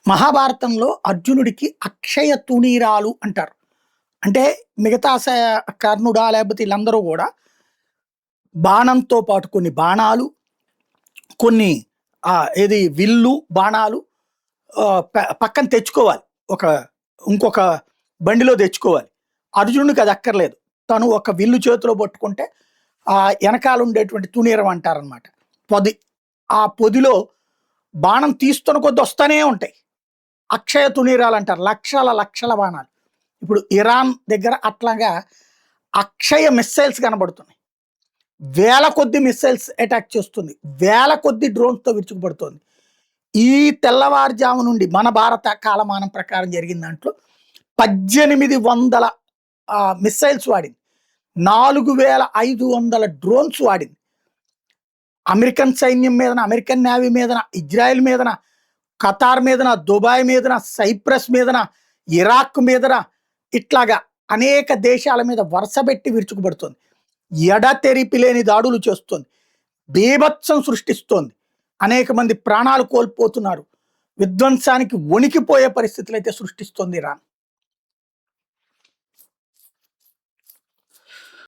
మహాభారతంలో అర్జునుడికి అక్షయ తుణీరాలు అంటారు. అంటే మిగతా కర్ణుడా లేకపోతే వీళ్ళందరూ గూడా బాణంతో పాటు కొన్ని బాణాలు, కొన్ని ఏది విల్లు, బాణాలు పక్కన తెచ్చుకోవాలి. ఒక ఇంకొక బండిలో తెచ్చుకోవాలి. అర్జునుడికి అది అక్కర్లేదు. తను ఒక విల్లు చేతిలో పట్టుకుంటే ఎనకాల ఉండేటువంటి తుణీరం అంటారనమాట. పొది. ఆ పొదిలో బాణం తీస్తున్న కొద్దీ వస్తానే ఉంటాయి. అక్షయ తుణీరాలు అంటారు. లక్షల లక్షల బాణాలు. ఇప్పుడు ఇరాన్ దగ్గర అట్లాగా అక్షయ మిస్సైల్స్ కనబడుతున్నాయి. వేల కొద్ది మిస్సైల్స్ అటాక్ చేస్తుంది. వేల కొద్ది డ్రోన్స్తో విరుచుకుపడుతోంది. ఈ తెల్లవారుజాము నుండి మన భారత కాలమానం ప్రకారం జరిగిన దాంట్లో 1800 మిస్సైల్స్ వాడింది. 4500 డ్రోన్స్ వాడింది. అమెరికన్ సైన్యం మీదన, అమెరికన్ నేవీ మీదన, ఇజ్రాయెల్ మీదన, ఖతార్ మీదన, దుబాయ్ మీదన, సైప్రస్ మీదన, ఇరాక్ మీదన, ఇట్లాగా అనేక దేశాల మీద వరుసబెట్టి విరుచుకుపడుతుంది. ఎడతెరిపి లేని దాడులు చేస్తుంది. బీభత్సం సృష్టిస్తోంది. అనేక మంది ప్రాణాలు కోల్పోతున్నారు. విధ్వంసానికి వణికిపోయే పరిస్థితులు అయితే సృష్టిస్తోంది ఇరాన్.